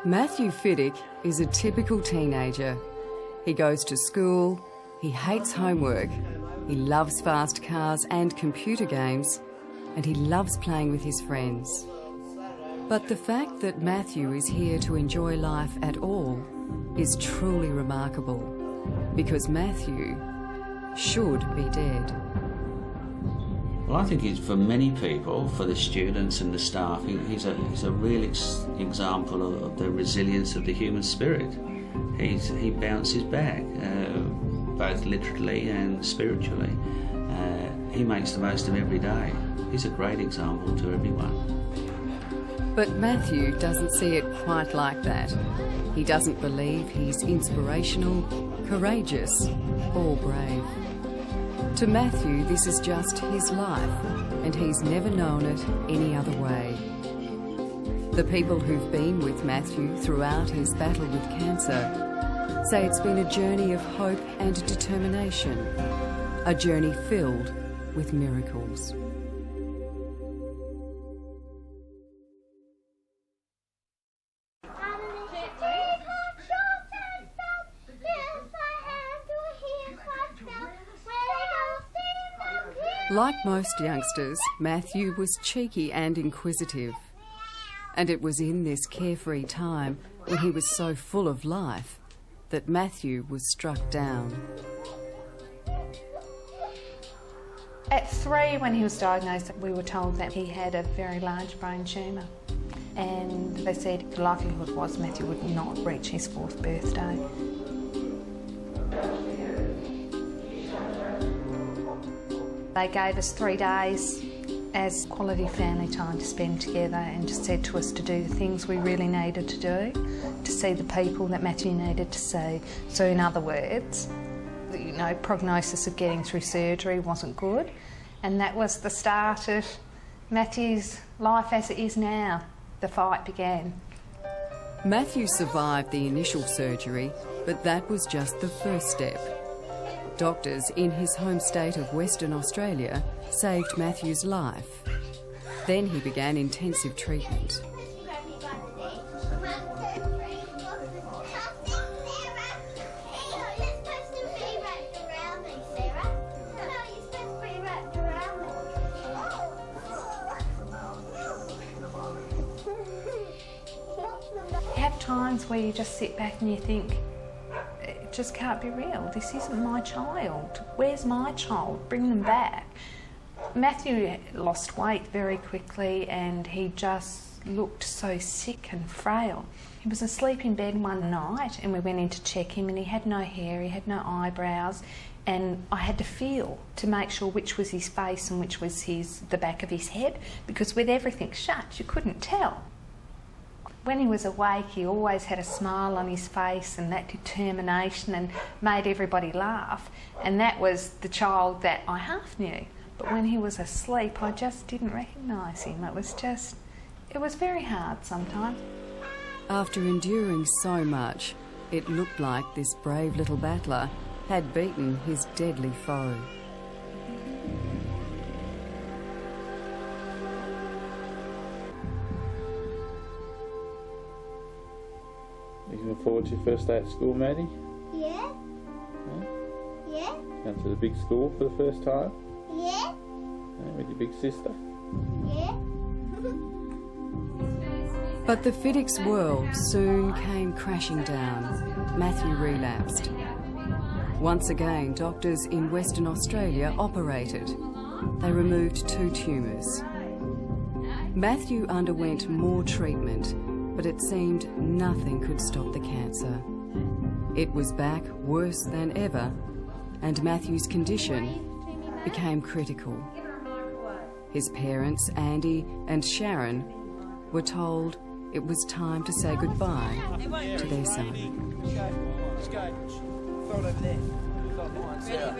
Matthew Fiddick is a typical teenager. He goes to school, he hates homework, he loves fast cars and computer games, and he loves playing with his friends. But the fact that Matthew is here to enjoy life at all is truly remarkable, because Matthew should be dead. Well, I think he's, for many people, for the students and the staff, he's a real example of the resilience of the human spirit. He bounces back, both literally and spiritually. He makes the most of every day. He's a great example to everyone. But Matthew doesn't see it quite like that. He doesn't believe he's inspirational, courageous, or brave. To Matthew, this is just his life, and he's never known it any other way. The people who've been with Matthew throughout his battle with cancer say it's been a journey of hope and determination, a journey filled with miracles. Like most youngsters, Matthew was cheeky and inquisitive. And it was in this carefree time, when he was so full of life, that Matthew was struck down. At 3, when he was diagnosed, we were told that he had a very large brain tumour. And they said the likelihood was Matthew would not reach his 4th birthday. They gave us 3 days as quality family time to spend together, and just said to us to do the things we really needed to do, to see the people that Matthew needed to see. So in other words, prognosis of getting through surgery wasn't good, and that was the start of Matthew's life as it is now. The fight began. Matthew survived the initial surgery, but that was just the first step. Doctors in his home state of Western Australia saved Matthew's life. Then he began intensive treatment. You have times where you just sit back and you think, it just can't be real. This isn't my child. Where's my child? Bring them back. Matthew lost weight very quickly, and he just looked so sick and frail. He was asleep in bed one night, and we went in to check him, and he had no hair, he had no eyebrows, and I had to feel to make sure which was his face and which was the back of his head, because with everything shut, you couldn't tell. When he was awake, he always had a smile on his face and that determination, and made everybody laugh. And that was the child that I half knew. But when he was asleep, I just didn't recognise him. It was very hard sometimes. After enduring so much, it looked like this brave little battler had beaten his deadly foe. Looking forward to your first day at school, Maddie? Yeah. Yeah. Going to the big school for the first time? Yeah. With your big sister? Yeah. But the Fiddicks' world soon came crashing down. Matthew relapsed. Once again, doctors in Western Australia operated. They removed 2 tumours. Matthew underwent more treatment, but it seemed nothing could stop the cancer. It was back worse than ever, and Matthew's condition became critical. His parents, Andy and Sharon, were told it was time to say goodbye to their son.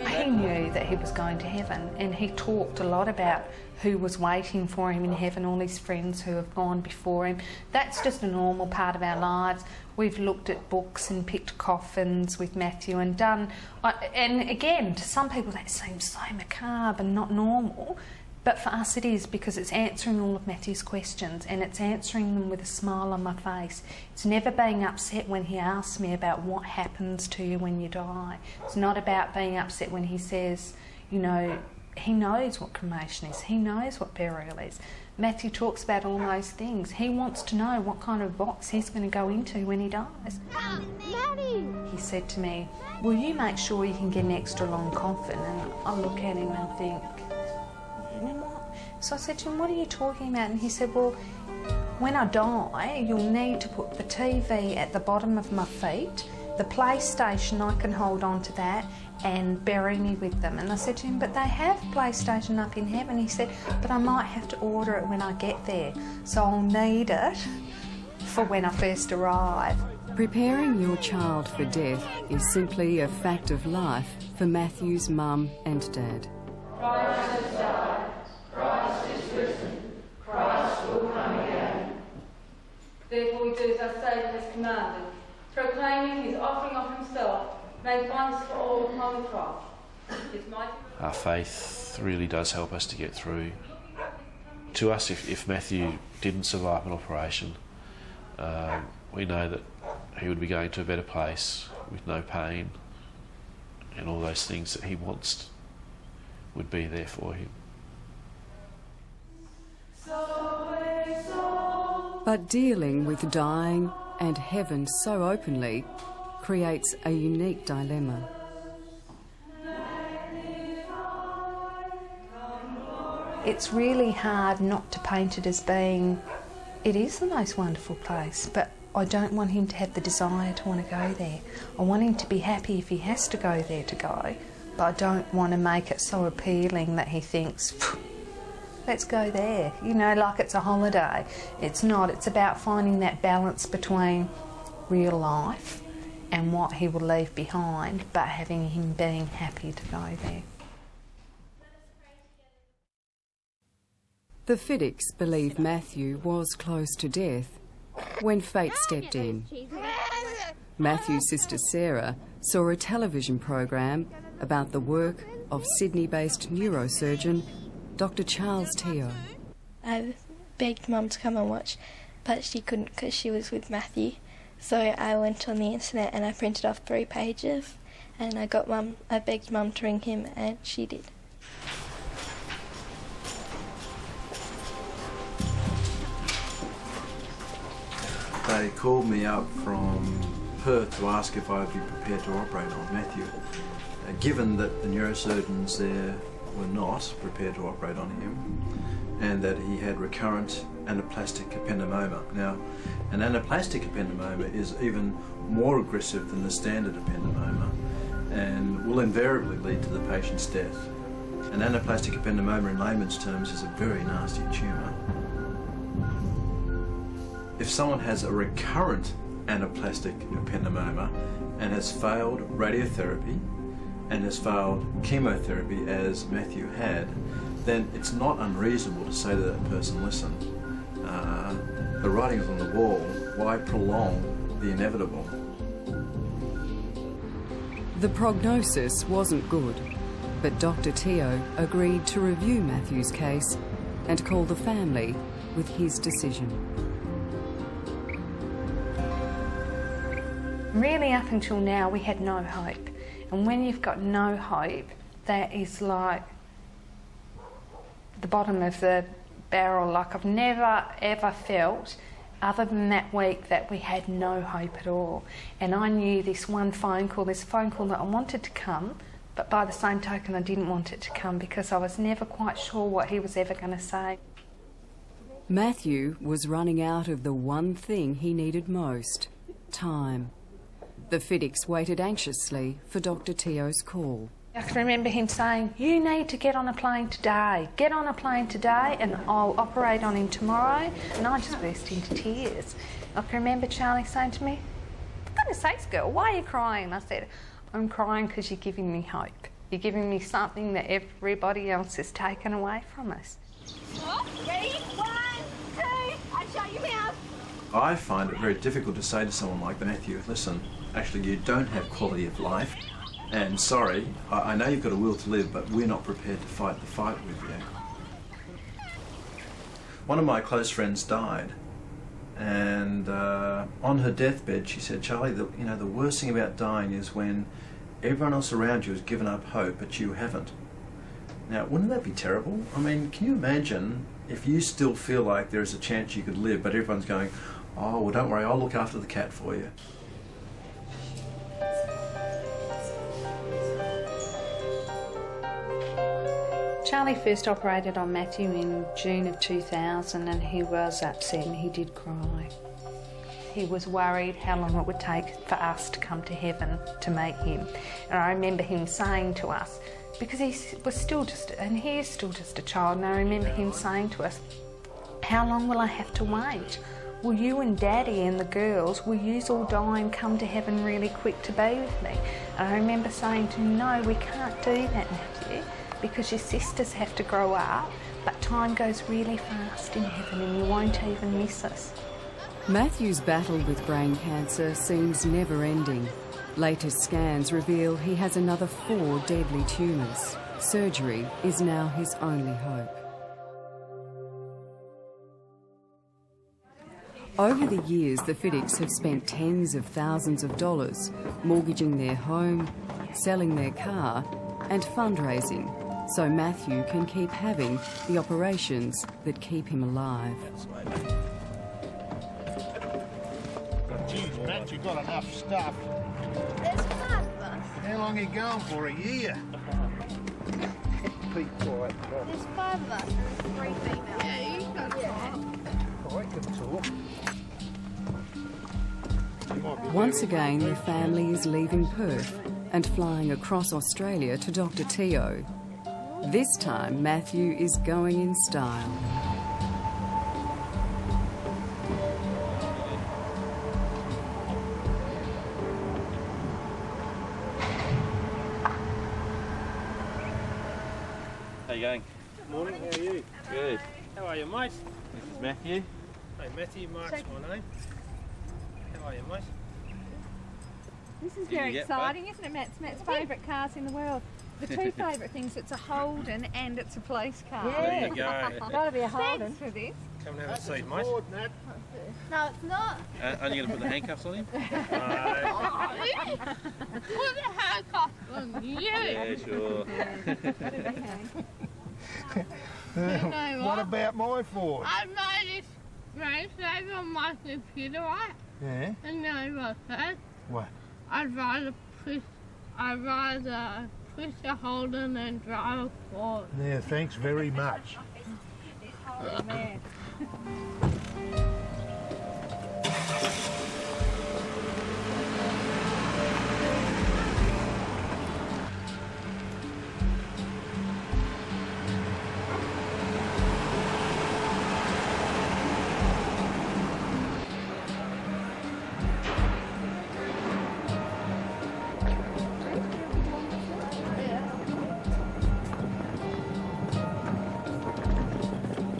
He knew that he was going to heaven, and he talked a lot about who was waiting for him in heaven, all his friends who have gone before him. That's just a normal part of our lives. We've looked at books and picked coffins with Matthew and done... And again, to some people that seems so macabre and not normal, But for us it is, because it's answering all of Matthew's questions, and it's answering them with a smile on my face. It's never being upset when he asks me about what happens to you when you die. It's not about being upset when he says, you know, he knows what cremation is, he knows what burial is. Matthew talks about all those things. He wants to know what kind of box he's going to go into when he dies. He said to me, will you make sure you can get an extra long coffin? And I look at him and think, what? So I said to him, what are you talking about? And he said, well, when I die, you'll need to put the TV at the bottom of my feet, the PlayStation, I can hold on to that, and bury me with them. And I said to him, but they have PlayStation up in heaven. He said, but I might have to order it when I get there, so I'll need it for when I first arrive. Preparing your child for death is simply a fact of life for Matthew's mum and dad. Christ has died, Christ is risen, Christ will come again. Therefore we do as our Saviour has commanded, proclaiming his offering of himself, made once for all upon the cross. Our faith really does help us to get through. To us, if Matthew didn't survive an operation, we know that he would be going to a better place with no pain, and all those things that he wants would be there for him. But dealing with dying and heaven so openly creates a unique dilemma. It's really hard not to paint it as being, it is the most wonderful place, but I don't want him to have the desire to want to go there. I want him to be happy if he has to go there to go, but I don't want to make it so appealing that he thinks, let's go there, you know, like it's a holiday. It's not. It's about finding that balance between real life and what he will leave behind, but having him being happy to go there. The Fiddicks believe Matthew was close to death when fate stepped in. Matthew's sister Sarah saw a television program about the work of Sydney-based neurosurgeon Dr. Charles Teo. I begged Mum to come and watch, but she couldn't because she was with Matthew. So I went on the internet and I printed off 3 pages, and I begged Mum to ring him, and she did. They called me up from Perth to ask if I would be prepared to operate on Matthew. Given that the neurosurgeons there were not prepared to operate on him, and that he had recurrent anaplastic ependymoma. Now, an anaplastic ependymoma is even more aggressive than the standard ependymoma and will invariably lead to the patient's death. An anaplastic ependymoma in layman's terms is a very nasty tumour. If someone has a recurrent anaplastic ependymoma and has failed radiotherapy and has failed chemotherapy, as Matthew had, then it's not unreasonable to say to that person, listen, the writing's on the wall, why prolong the inevitable? The prognosis wasn't good, but Dr. Teo agreed to review Matthew's case and call the family with his decision. Really, up until now, we had no hope. And when you've got no hope, that is like the bottom of the barrel. Like, I've never ever felt, other than that week, that we had no hope at all. And I knew this phone call that I wanted to come, but by the same token I didn't want it to come because I was never quite sure what he was ever going to say. Matthew was running out of the one thing he needed most, time. The Fiddicks waited anxiously for Dr. Teo's call. I can remember him saying, you need to get on a plane today. Get on a plane today and I'll operate on him tomorrow. And I just burst into tears. I can remember Charlie saying to me, for goodness sakes, girl, why are you crying? I said, I'm crying because you're giving me hope. You're giving me something that everybody else has taken away from us. Ready? 1, 2, and shut your mouth. I find it very difficult to say to someone like Matthew, listen, actually you don't have quality of life, and sorry, I know you've got a will to live, but we're not prepared to fight the fight with you. One of my close friends died, and on her deathbed she said, "Charlie, the worst thing about dying is when everyone else around you has given up hope, but you haven't." Now, wouldn't that be terrible? I mean, can you imagine if you still feel like there's a chance you could live, but everyone's going, "Oh, well, don't worry, I'll look after the cat for you." Charlie first operated on Matthew in June of 2000, and he was upset and he did cry. He was worried how long it would take for us to come to heaven to meet him. And I remember him saying to us, because he was still just, and he is still just a child, and I remember him saying to us, "How long will I have to wait? Will you and Daddy and the girls, will you all die and come to heaven really quick to be with me?" And I remember saying to him, "No, we can't do that, Matthew, because your sisters have to grow up, but time goes really fast in heaven and you won't even miss us." Matthew's battle with brain cancer seems never-ending. Latest scans reveal he has another 4 deadly tumours. Surgery is now his only hope. Over the years, the Fiddicks have spent tens of thousands of dollars mortgaging their home, selling their car and fundraising so Matthew can keep having the operations that keep him alive. Geez, Matt, you got enough stuff. There's 5 of us. How long are you going for? A year? Be quiet. There's 5 of us and 3 females. Yeah, you can talk. I can talk. Once again, the family is leaving Perth and flying across Australia to Dr. Teo. This time, Matthew is going in style. How you going? Morning, how are you? Good. How are you, mate? This is Matthew. Hey, Matthew, Mark's my name. How are you, mate? This is Did you very get exciting, isn't it, Matt's favourite cars in the world. The 2 favourite things, it's a Holden and it's a police car. Yeah. There you go. Gotta be a Holden. Thanks for this. Come and have a seat, mate. No, it's not. Are you going to put the handcuffs on him? Put the handcuffs on you. Yeah, sure. You know What about my Ford? I made this race over on my computer, right? Yeah? And know what I said? What? I'd rather push a Holden and drive a Ford. Yeah, thanks very much. Oh, man.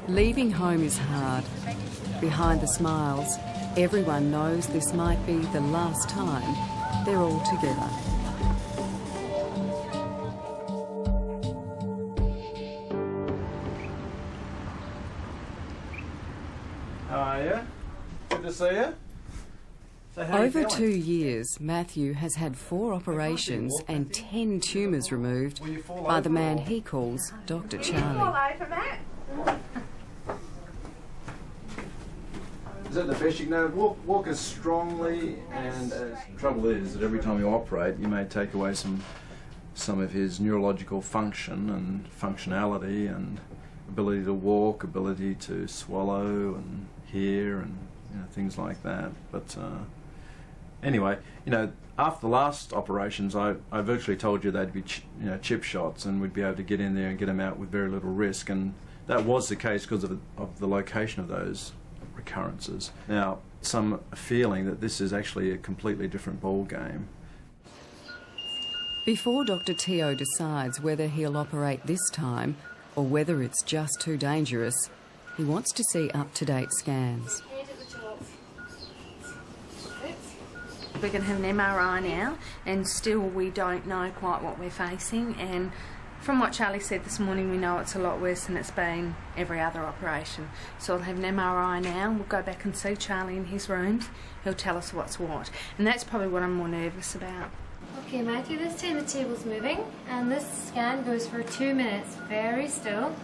Leaving home is hard. Behind the smiles, everyone knows this might be the last time they're all together. How are you? Good to see you. So how are you Over feeling? 2 years, Matthew has had 4 operations and 10 tumours removed by the man he calls Dr. Charlie. over, Matt. Is that the best you can do? Walk as strongly and as... The trouble is that every time you operate, you may take away some of his neurological function and functionality and ability to walk, ability to swallow and hear and things like that. But anyway, after the last operations, I virtually told you they'd be chip shots and we'd be able to get in there and get him out with very little risk, and that was the case because of the location of those recurrences. Now, some feeling that this is actually a completely different ball game. Before Dr. Teo decides whether he'll operate this time or whether it's just too dangerous, he wants to see up-to-date scans. We're going to have an MRI now, and still we don't know quite what we're facing, and From what Charlie said this morning, we know it's a lot worse than it's been every other operation. So I'll have an MRI now. We'll go back and see Charlie in his rooms. He'll tell us what's what. And that's probably what I'm more nervous about. Okay, Matthew, this time the table's moving, and this scan goes for 2 minutes. Very still.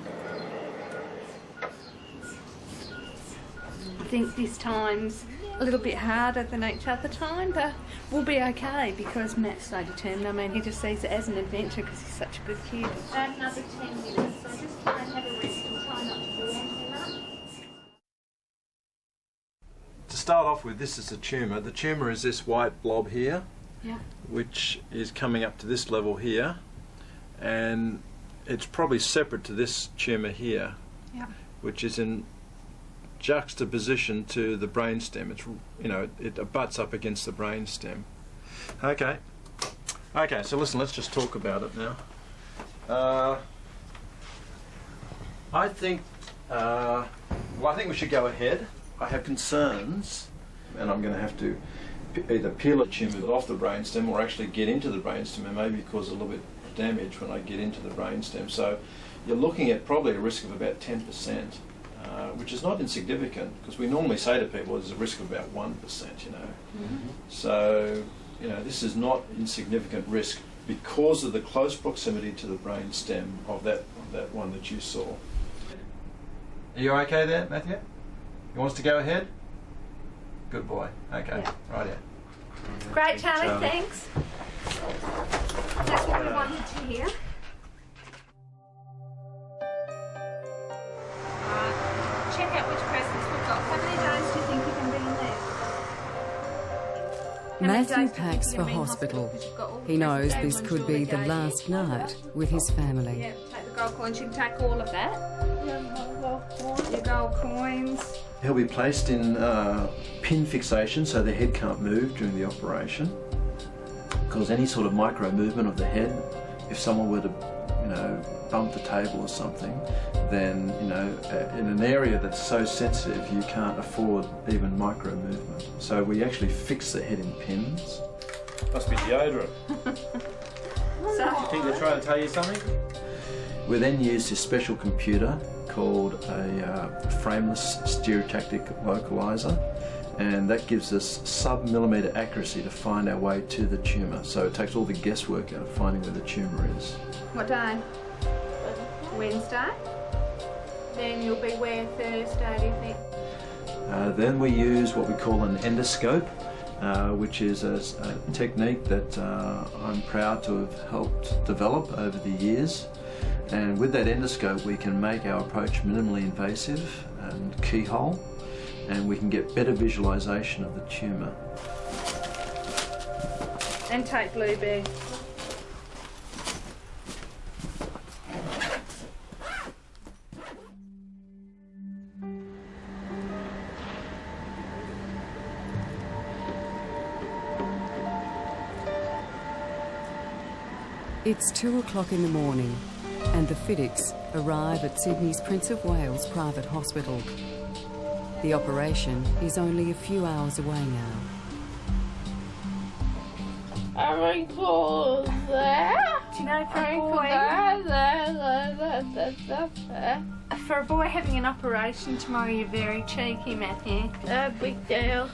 I think this time's a little bit harder than each other time, but we'll be okay because Matt's so determined. I mean, he just sees it as an adventure because he's such a good kid. Back another 10 minutes, so just try and have a rest and try not to do anything much. To start off with, this is the tumour. The tumour is this white blob here, yeah, which is coming up to this level here, and it's probably separate to this tumour here, yeah, which is in juxtaposition to the brainstem. It's, you know, it abuts up against the brainstem. Okay. Okay, so listen, let's just talk about it now. I think we should go ahead. I have concerns, and I'm going to have to either peel a tumour off the brainstem or actually get into the brainstem and maybe cause a little bit of damage when I get into the brainstem. So you're looking at probably a risk of about 10%. Which is not insignificant, because we normally say to people there's a risk of about 1%, you know. Mm-hmm. So, you know, this is not insignificant risk because of the close proximity to the brain stem of that one that you saw. Are you okay there, Matthew? You want us to go ahead? Good boy. Okay, yeah. Right here. Great, Charlie, thanks. That's what we wanted to hear. Check out which presents we've got. How many days do you think you can be in there? Matthew packs for hospital. He knows this could be the last night with his family. Yeah, take the gold coins. You can take all of that. Your gold coins. He'll be placed in pin fixation so the head can't move during the operation. Because any sort of micro movement of the head, if someone were to, you know, bump the table or something, then, you know, in an area that's so sensitive you can't afford even micro movement. So we actually fix the head in pins. Must be deodorant. So, you think they're trying to tell you something? We then use this special computer called a frameless stereotactic localizer, and that gives us sub-millimetre accuracy to find our way to the tumour. So it takes all the guesswork out of finding where the tumour is. What day? Wednesday. Then you'll be where Thursday, do you think? Then we use what we call an endoscope, which is a technique that I'm proud to have helped develop over the years. And with that endoscope we can make our approach minimally invasive and keyhole, and we can get better visualisation of the tumour. And take blueberry. It's 2 o'clock in the morning and the Fiddicks arrive at Sydney's Prince of Wales Private Hospital. The operation is only a few hours away now. Are we close there? Do you know, for a boy, for a boy having an operation tomorrow, you're very cheeky, Matthew. A big deal.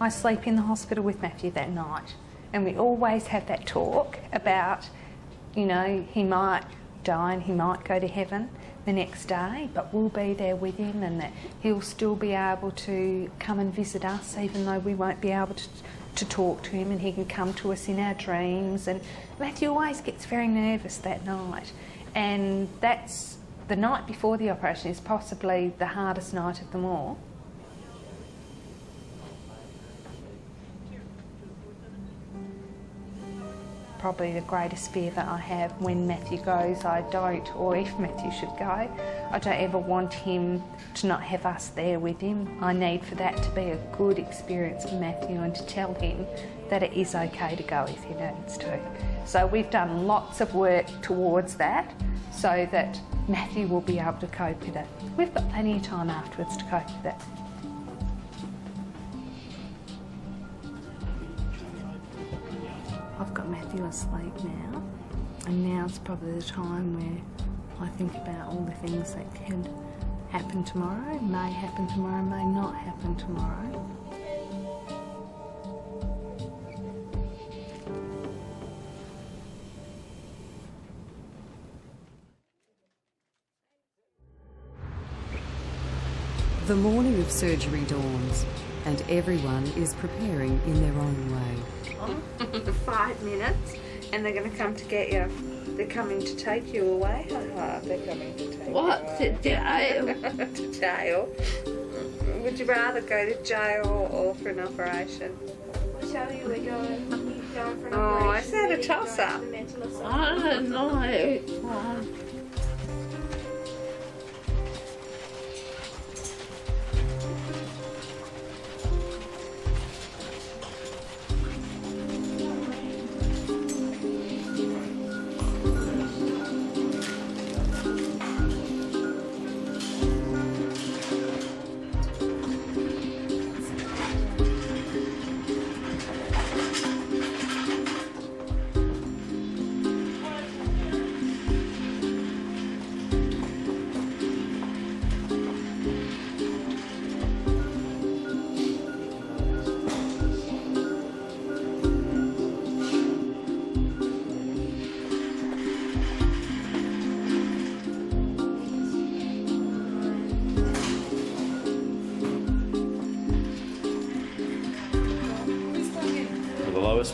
I sleep in the hospital with Matthew that night, and we always have that talk about, you know, he might die and he might go to heaven the next day, but we'll be there with him, and that he'll still be able to come and visit us even though we won't be able to talk to him, and he can come to us in our dreams. And Matthew always gets very nervous that night, and that's the night before the operation is possibly the hardest night of them all. Probably the greatest fear that I have when Matthew goes, I don't, or if Matthew should go, I don't ever want him to not have us there with him. I need for that to be a good experience for Matthew, and to tell him that it is okay to go if he needs to. So we've done lots of work towards that, so that Matthew will be able to cope with it. We've got plenty of time afterwards to cope with it. I've got Matthew asleep now, and now's probably the time where I think about all the things that could happen tomorrow, may happen tomorrow, may not happen tomorrow. The morning of surgery dawns, and everyone is preparing in their own way. 5 minutes, and they're going to come to get you. They're coming to take you away. They're coming to take you away. To jail? To jail. Would you rather go to jail or for an operation? I'll tell you, we're going for an operation. Oh, is that a toss-up? I don't know.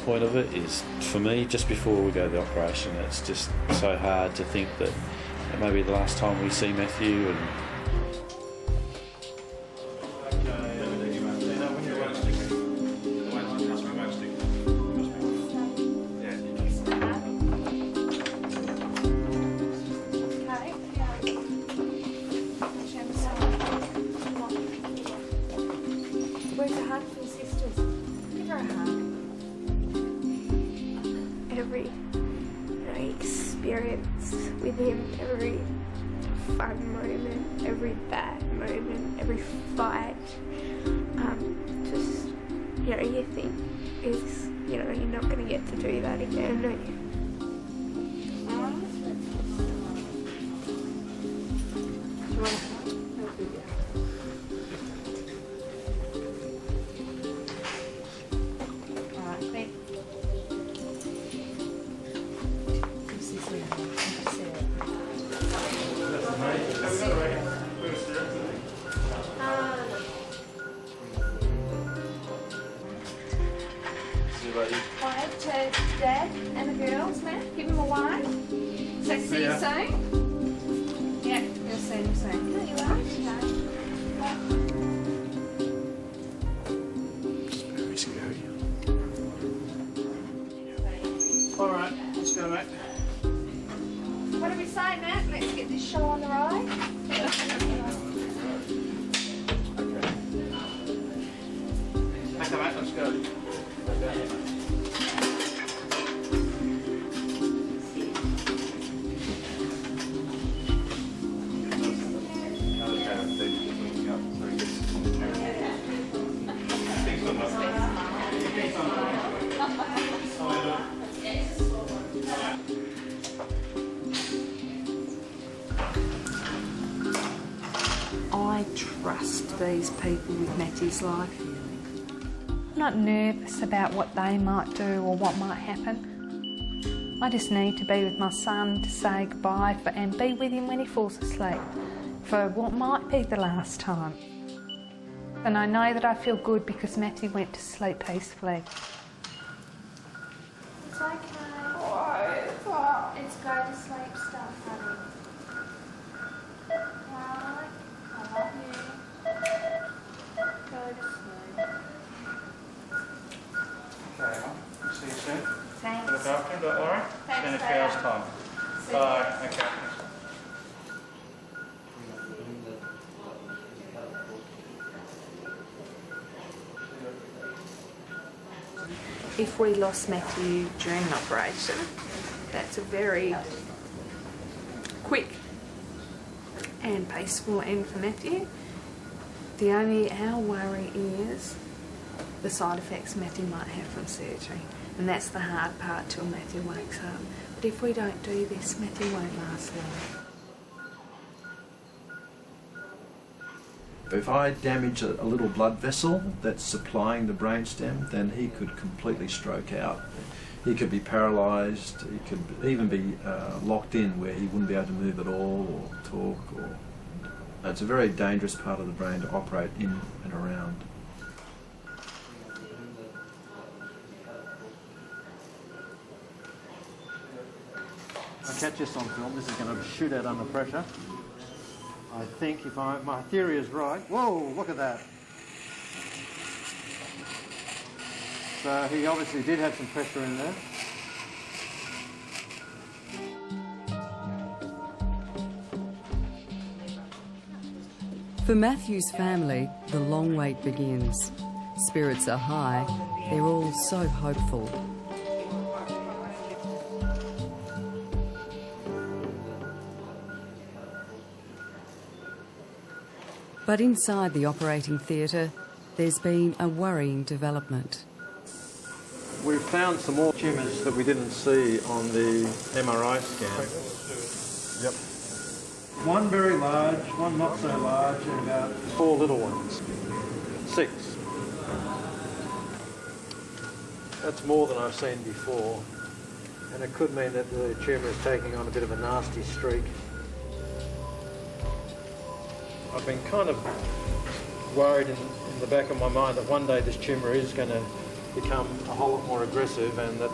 Point of it is, for me, just before we go to the operation, it's just so hard to think that it may be the last time we see Matthew. And Where's a hug for your sisters? Give her a hug. Every experience with him, every fun moment, every bad moment, every fight, just, you think is, you're not going to get to do that again, are you? Wave to Dad and the girls, man. Give them a wave. So see you soon. Yeah, you'll see him soon. No, you are. very scary. All right, let's go, mate. What do we say, Matt? Let's get this show on the road. Okay, mate, let's go. I trust these people with Matty's life. I'm not nervous about what they might do or what might happen. I just need to be with my son to say goodbye and be with him when he falls asleep for what might be the last time. And I know that I feel good because Matty went to sleep peacefully. It's okay. It's go to sleep stuff, honey. Right. I love you. Go to sleep. Okay, I'll see you soon. Thanks. Look after him, don't worry. Thanks, Spend a few Dad. hours time. Bye. Okay. If we lost Matthew during an operation, that's a very quick and peaceful end for Matthew. Our worry is the side effects Matthew might have from surgery, and that's the hard part till Matthew wakes up. But if we don't do this, Matthew won't last long. If I damage a little blood vessel that's supplying the brainstem, then he could completely stroke out. He could be paralysed, he could even be locked in where he wouldn't be able to move at all or talk. It's a very dangerous part of the brain to operate in and around. I'll catch this on film. This is going to shoot out under pressure. I think if my theory is right. Whoa, look at that. So he obviously did have some pressure in there. For Matthew's family, the long wait begins. Spirits are high. They're all so hopeful. But inside the operating theatre, there's been a worrying development. We've found some more tumours that we didn't see on the MRI scan. Yep. One very large, one not so large, and about 4 little ones. 6. That's more than I've seen before, and it could mean that the tumour is taking on a bit of a nasty streak. I've been kind of worried in the back of my mind that one day this tumour is going to become a whole lot more aggressive, and that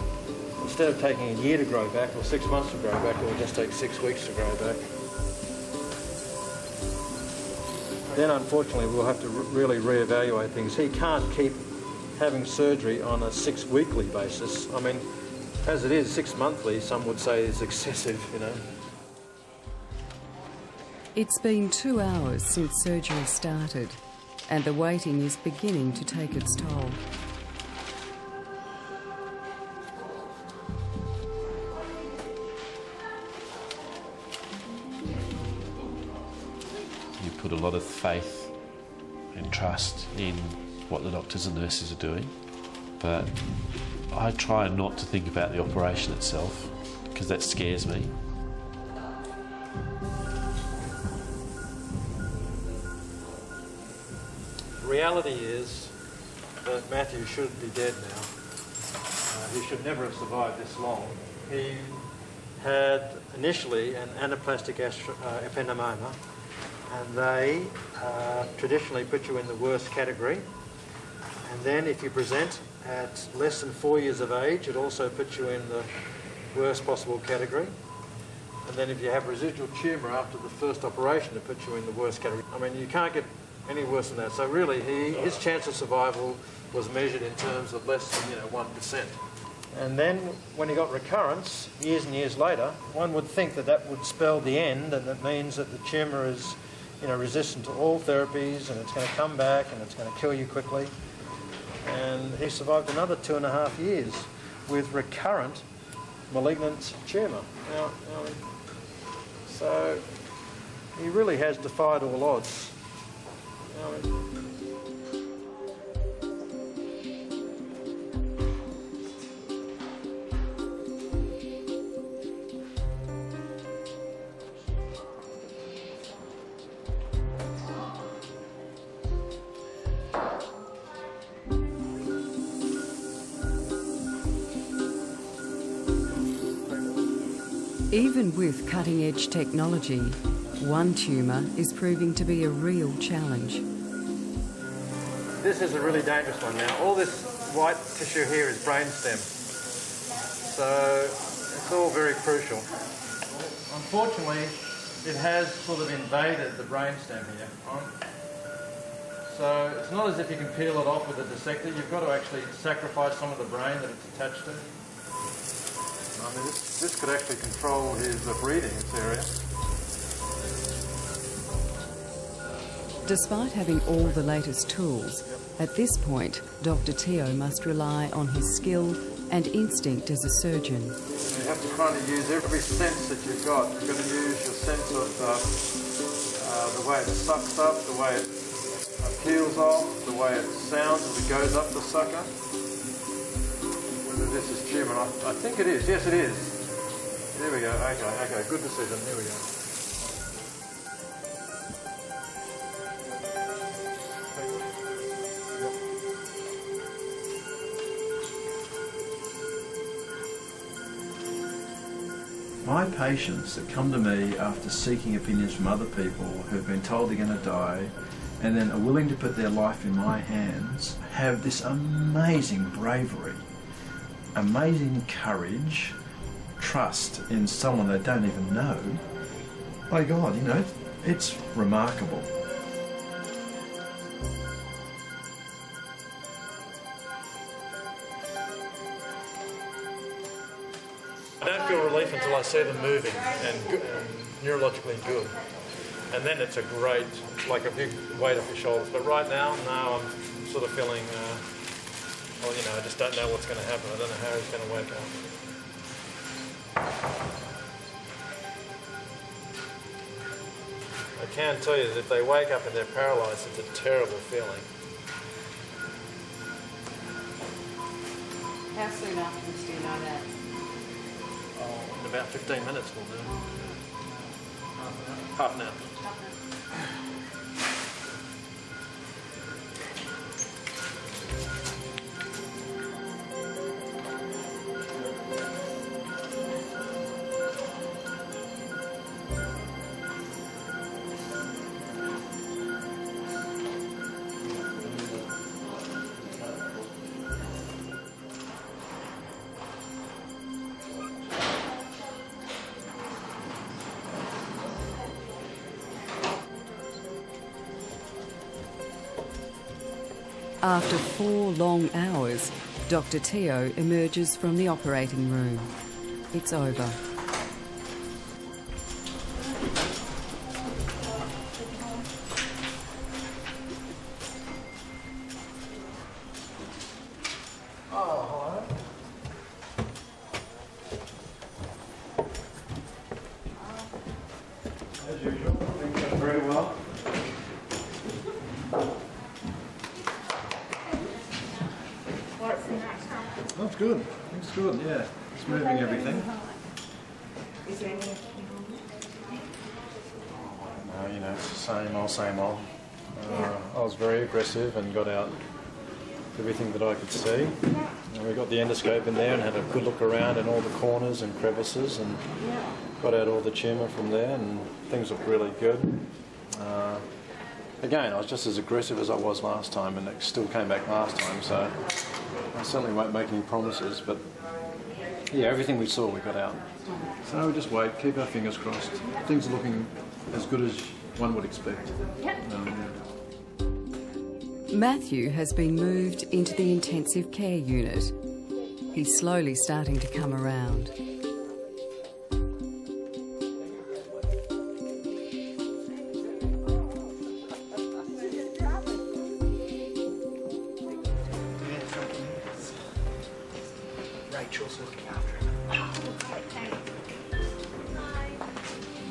instead of taking a year to grow back or 6 months to grow back, it will just take 6 weeks to grow back. Then unfortunately we'll have to really reevaluate things. He can't keep having surgery on a 6-weekly basis. I mean, as it is, 6 monthly, some would say is excessive, you know. It's been 2 hours since surgery started, and the waiting is beginning to take its toll. You put a lot of faith and trust in what the doctors and nurses are doing, but I try not to think about the operation itself because that scares me. The reality is that Matthew should be dead now. He should never have survived this long. He had initially an anaplastic ependymoma, and they traditionally put you in the worst category. And then if you present at less than 4 years of age, it also puts you in the worst possible category. And then if you have residual tumour after the first operation, it puts you in the worst category. I mean, you can't get any worse than that. So really, his chance of survival was measured in terms of less than 1%. And then when he got recurrence, years and years later, one would think that that would spell the end, and that means that the tumour is resistant to all therapies, and it's going to come back and it's going to kill you quickly. And he survived another 2.5 years with recurrent malignant tumour. So he really has defied all odds. Even with cutting-edge technology, one tumour is proving to be a real challenge. This is a really dangerous one now. All this white tissue here is brainstem, so it's all very crucial. Unfortunately, it has sort of invaded the brainstem here. So it's not as if you can peel it off with a dissector. You've got to actually sacrifice some of the brain that it's attached to. I mean, this could actually control his breathing, this area. Despite having all the latest tools, at this point, Dr. Teo must rely on his skill and instinct as a surgeon. You have to kind of use every sense that you've got. You've got to use your sense of the way it sucks up, the way it peels off, the way it sounds as it goes up the sucker. Whether this is tumor, I think it is. Yes, it is. There we go. Okay, good decision. Here we go. My patients that come to me after seeking opinions from other people who've been told they're going to die and then are willing to put their life in my hands have this amazing bravery, amazing courage, trust in someone they don't even know. My God, you know, it's remarkable. I don't feel relief until I see them moving and neurologically good. And then it's a great, like a big weight off your shoulders. But right now, no, I'm sort of feeling, well, you know, I just don't know what's going to happen. I don't know how he's going to wake up. I can tell you that if they wake up and they're paralysed, it's a terrible feeling. How soon afterwards do you know that? Oh, in about 15 minutes we'll do. Half an hour. After 4 long hours, Dr. Teo emerges from the operating room. It's over. Oh, hello. As usual, things going very well. That's good. It's good, yeah. It's moving everything. No, you know, it's the same old, same old. I was very aggressive and got out everything that I could see. And we got the endoscope in there and had a good look around in all the corners and crevices and got out all the tumour from there, and things looked really good. Again, I was just as aggressive as I was last time, and it still came back last time, so I certainly won't make any promises, but yeah, everything we saw we got out. So we just wait, keep our fingers crossed. Things are looking as good as one would expect. Matthew has been moved into the intensive care unit. He's slowly starting to come around. Rachel's looking after him.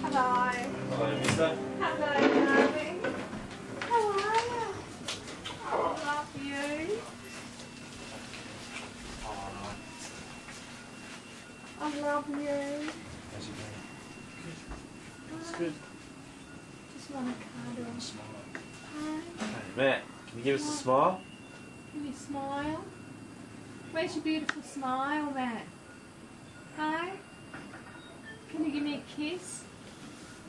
Hello. Hello, mister. Hello, darling. How are you? Oh, I love you. I love you. How's it going? It's good. Just want to cuddle. Hey, Matt, can you give us a smile? Can you smile? Where's your beautiful smile, Matt? Hi? Can you give me a kiss?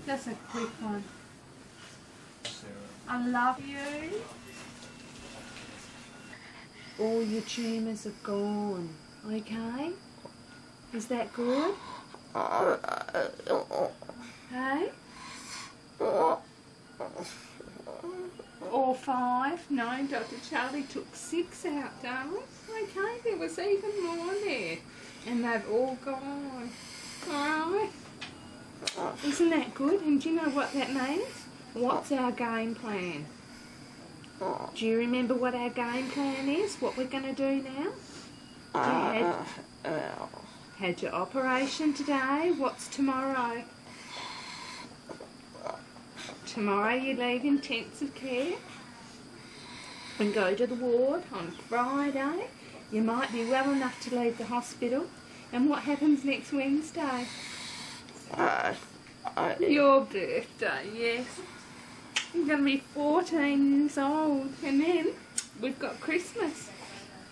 Just a quick one. I love you. All your tumours are gone, okay? Is that good? Hey? All 5? No, Dr. Charlie took 6 out, darling. Okay, there was even more there. And they've all gone. Alright. Isn't that good? And do you know what that means? What's our game plan? Do you remember what our game plan is? What we're going to do now? Had your operation today. What's tomorrow? Tomorrow you leave intensive care and go to the ward on Friday. You might be well enough to leave the hospital. And what happens next Wednesday? Your birthday, yes. You're going to be 14 years old. And then we've got Christmas.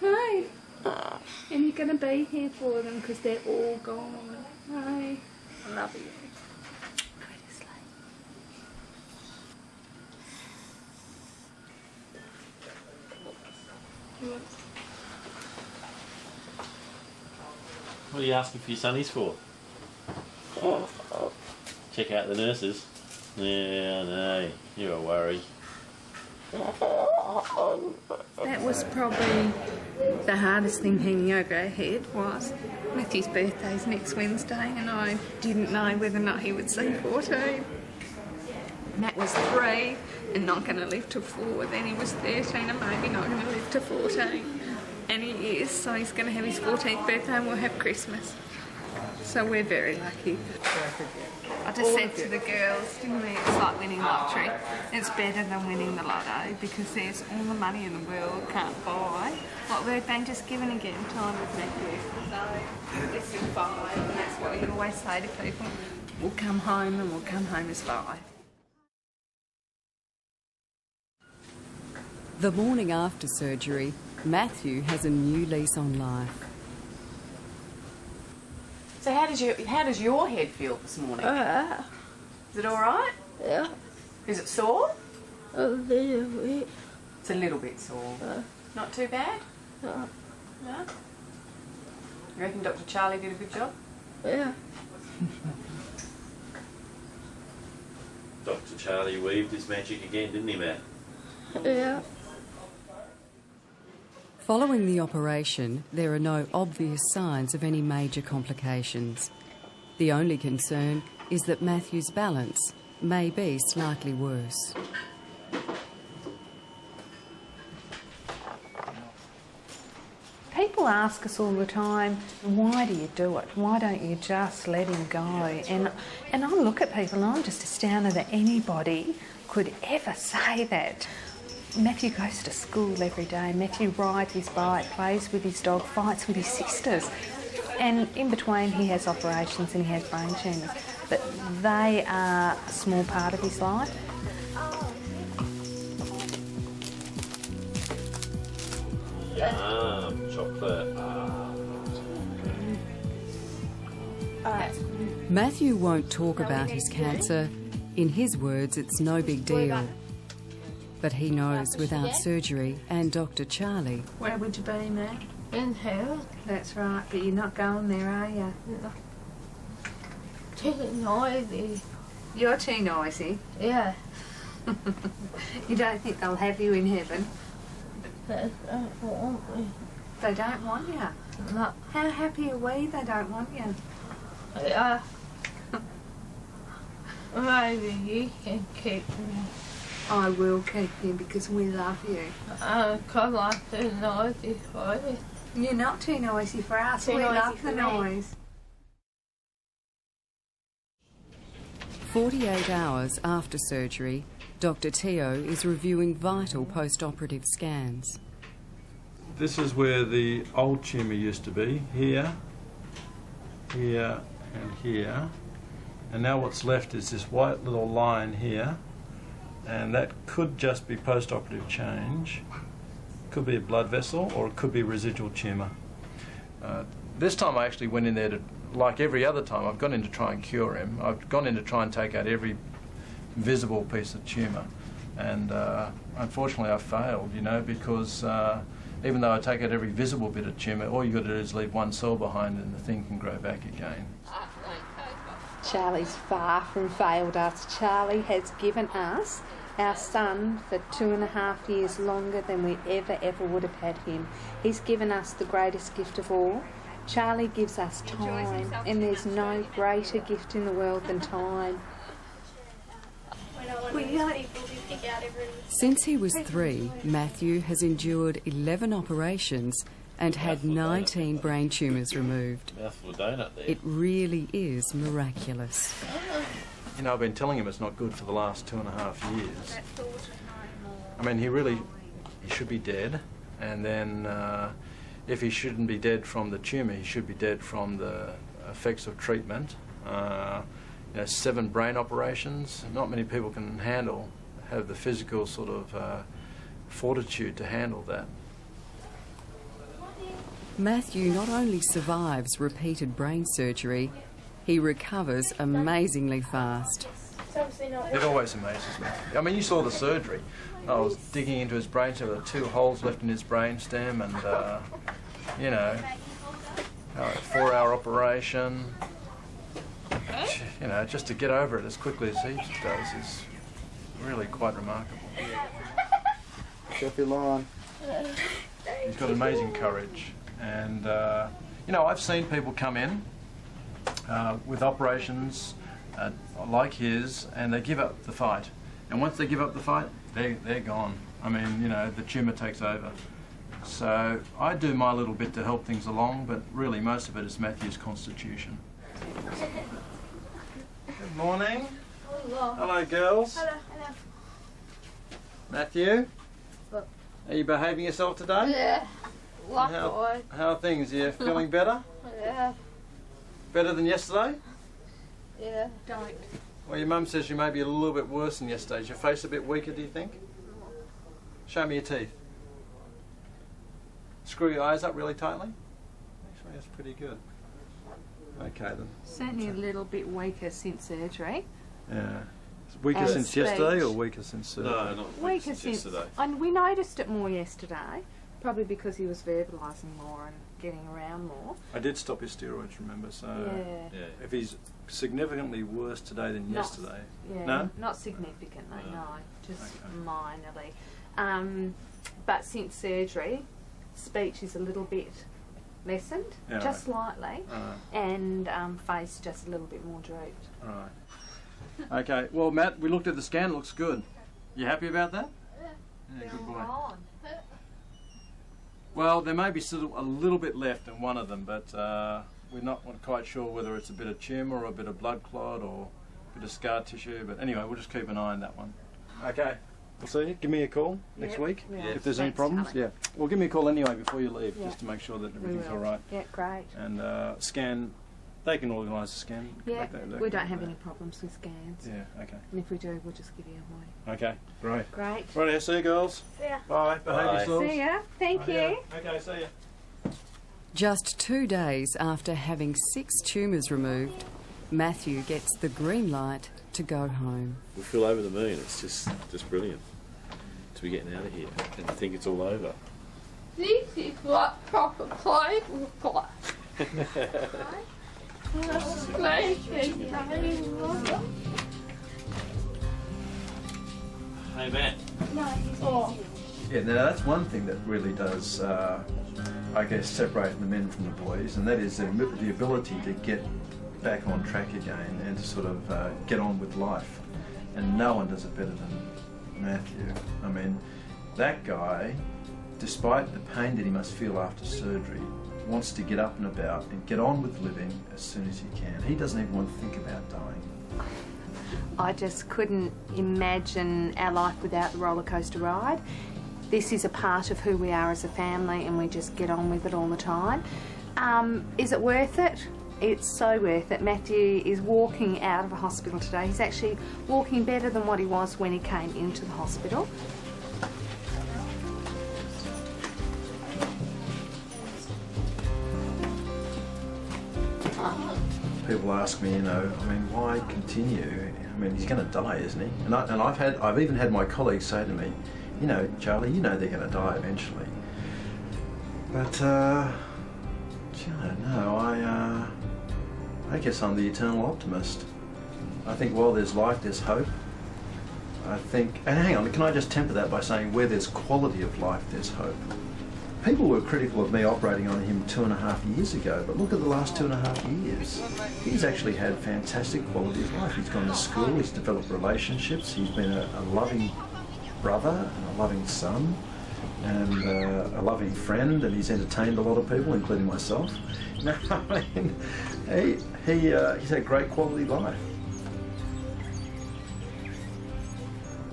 Hey. And you're going to be here for them because they're all gone. Hey. I love you. What are you asking for your sunnies for? Check out the nurses. Yeah, I know. You're a worry. That was probably the hardest thing hanging over our head was Matthew's birthday's next Wednesday and I didn't know whether or not he would see 14. Matt was 3 and not going to live to 4. Then he was 13 and maybe not going to live to 14. And he is, so he's going to have his 14th birthday and we'll have Christmas. So we're very lucky. I just said to the girls, didn't we, it's like winning lottery. It's better than winning the lotto because there's all the money in the world can't buy what we've been just given again time with Matthew. So this is 5 and that's what we always say to people. We'll come home and we'll come home as 5. The morning after surgery, Matthew has a new lease on life. So how does your head feel this morning? Is it all right? Yeah. Is it sore? A little bit. It's a little bit sore. Not too bad? No. No? You reckon Dr. Charlie did a good job? Yeah. Dr. Charlie weaved his magic again, didn't he, Matt? Yeah. Following the operation, there are no obvious signs of any major complications. The only concern is that Matthew's balance may be slightly worse. People ask us all the time, why do you do it? Why don't you just let him go? And I look at people and I'm just astounded that anybody could ever say that. Matthew goes to school every day. Matthew rides his bike, plays with his dog, fights with his sisters. And in between he has operations and he has brain tumours. But they are a small part of his life. Yum, chocolate. Matthew won't talk about his cancer. In his words, it's no big deal. But he knows without surgery and Dr. Charlie... Where would you be, Matt? In hell. That's right, but you're not going there, are you? No. Too noisy. You're too noisy. Yeah. You don't think they'll have you in heaven? They don't want me. They don't want you? No. How happy are we they don't want you? Yeah. Maybe you can keep me. I will keep you because we love you. Because I'm too noisy for you. You're not too noisy for us. We love the noise. 48 hours after surgery, Dr. Teo is reviewing vital post-operative scans. This is where the old tumour used to be, here, here and here. And now what's left is this white little line here, and that could just be post-operative change. Could be a blood vessel or it could be residual tumour. This time I actually went in there to, like every other time, I've gone in to try and cure him. I've gone in to try and take out every visible piece of tumour, and unfortunately I failed, you know, because even though I take out every visible bit of tumour, all you've got to do is leave one cell behind and the thing can grow back again. Charlie's far from failed us. Charlie has given us our son for 2.5 years longer than we ever would have had him. He's given us the greatest gift of all. Charlie gives us time, and there's no greater gift in the world than time. Since he was 3, Matthew has endured 11 operations and had 19 brain tumours removed. Mouthful of donut there. It really is miraculous. You know, I've been telling him it's not good for the last 2.5 years. I mean, he should be dead, and then if he shouldn't be dead from the tumour, he should be dead from the effects of treatment. You know, 7 brain operations. Not many people can have the physical sort of fortitude to handle that. Matthew not only survives repeated brain surgery, he recovers amazingly fast. It always amazes me. I mean, you saw the surgery. I was digging into his brain, so there were 2 holes left in his brainstem, and you know, 4-hour operation. You know, just to get over it as quickly as he does is really quite remarkable. Careful line. He's got amazing courage, and you know, I've seen people come in with operations like his, and they give up the fight. And once they give up the fight, they're gone. I mean, you know, the tumour takes over. So I do my little bit to help things along, but really most of it is Matthew's constitution. Good morning. Hello. Hello, girls. Hello. Matthew, What? are you behaving yourself today? Yeah. Likewise. How are things? Are you feeling better? Yeah. Better than yesterday? Yeah. Don't. Well, your mum says you may be a little bit worse than yesterday. Is your face a bit weaker, do you think? Show me your teeth. Screw your eyes up really tightly. Actually, that's pretty good. Okay then. Certainly a little bit weaker since surgery. Yeah. Weaker since yesterday or weaker since surgery? No, not Weaker since yesterday. And we noticed it more yesterday, probably because he was verbalising more and getting around more. I did stop his steroids, remember, so Yeah. if he's significantly worse today than yesterday. Yeah, No? not significantly, no, just minorly. But since surgery, speech is a little bit lessened, Yeah, just slightly, and face just a little bit more drooped. Right. Okay, well, Matt, we looked at the scan, looks good. You happy about that? Yeah, good boy. Well, there may be still a little bit left in one of them, but we're not quite sure whether it's a bit of tumour or a bit of blood clot or a bit of scar tissue, but anyway, we'll just keep an eye on that one. Okay, we'll see you. Give me a call next week if there's any problems. Charlie. Yeah, well, give me a call anyway before you leave, just to make sure that everything's all right. Yeah, great. And scan, they can organise a scan. Yeah, They we can don't do have that. any problems with scans. Yeah, okay. And if we do, we'll just give you a word. Okay, great. Great. Right, see you girls. See ya. Bye. Behave yourselves. See ya. Thank you. Okay, see ya. Just 2 days after having 6 tumours removed, Matthew gets the green light to go home. We feel over the moon. It's just brilliant to be getting out of here and to think it's all over. This is what proper clothes look like. Hey, Matt. Oh. Yeah, now that's one thing that really does, I guess, separate the men from the boys, and that is the ability to get back on track again and to sort of get on with life. And no one does it better than Matthew. I mean, that guy, despite the pain that he must feel after surgery, wants to get up and about and get on with living as soon as he can. He doesn't even want to think about dying. I just couldn't imagine our life without the roller coaster ride. This is a part of who we are as a family, and we just get on with it all the time. Is it worth it? It's so worth it. Matthew is walking out of a hospital today. He's actually walking better than what he was when he came into the hospital. People ask me, you know, I mean, why continue? I mean, he's going to die, isn't he? And I've even had my colleagues say to me, you know, Charlie, you know they're going to die eventually. But I don't know. I guess I'm the eternal optimist. I think while there's life, there's hope. I think, and hang on, can I just temper that by saying where there's quality of life, there's hope. People were critical of me operating on him 2.5 years ago, but look at the last 2.5 years. He's actually had fantastic quality of life. He's gone to school, he's developed relationships, he's been a loving brother and a loving son. and a loving friend, and he's entertained a lot of people, including myself. No, I mean, he's had a great quality life.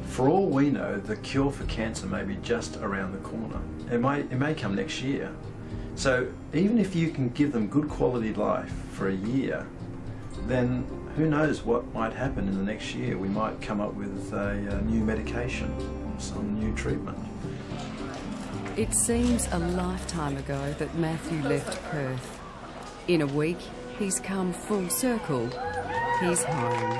For all we know, the cure for cancer may be just around the corner. It may come next year. So even if you can give them good quality life for a year, then who knows what might happen in the next year. We might come up with a new medication or some new treatment. It seems a lifetime ago that Matthew left Perth. In a week, he's come full circle. He's home.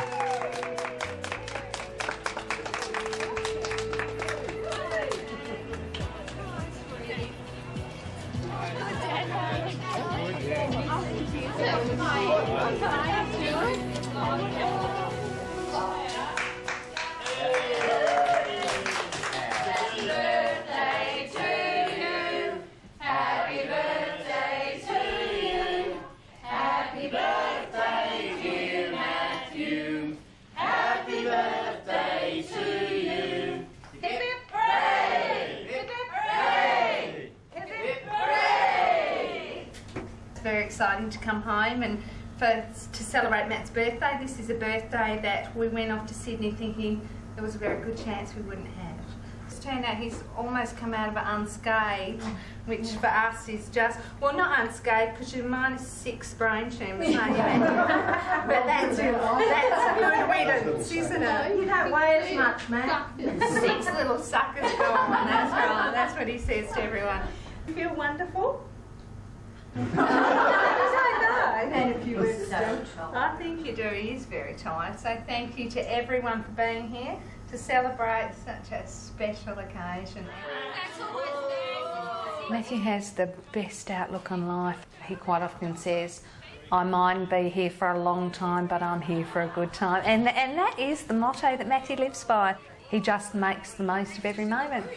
Very exciting to come home and to celebrate Matt's birthday. This is a birthday that we went off to Sydney thinking there was a very good chance we wouldn't have. It's turned out he's almost come out of it unscathed, which for us is just, well, not unscathed because you're -6 brain tumours, aren't you? But that's a good riddance, isn't it? You don't weigh as much, Matt. 6 little suckers gone, that's right, that's what he says to everyone. You feel wonderful? I had a few words still. I think you do. He is very tired. So thank you to everyone for being here to celebrate such a special occasion. Matthew has the best outlook on life. He quite often says, I might be here for a long time, but I'm here for a good time. And that is the motto that Matthew lives by. He just makes the most of every moment.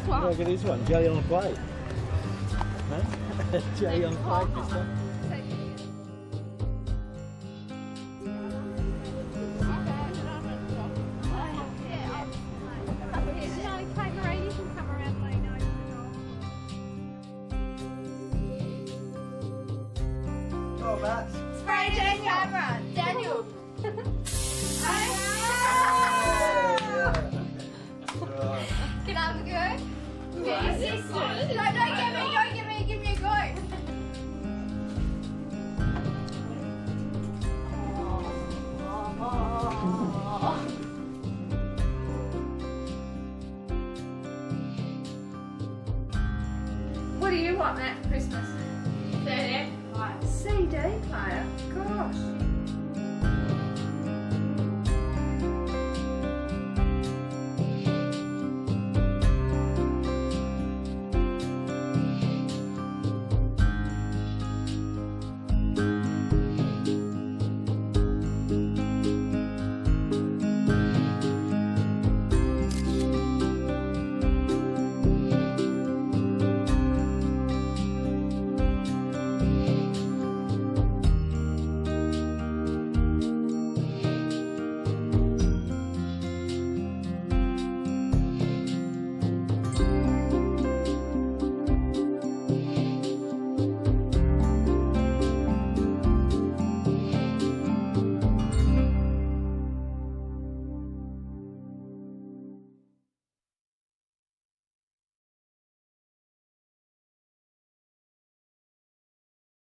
Look at this one, jelly on a plate. Huh? Jelly on a plate, this one. Oh, Matt. Spray Daniel. Camera. Daniel. Can I have a go? Yes. No, don't give me, give me a go. What do you want, Matt, for Christmas? CD. CD player. Gosh.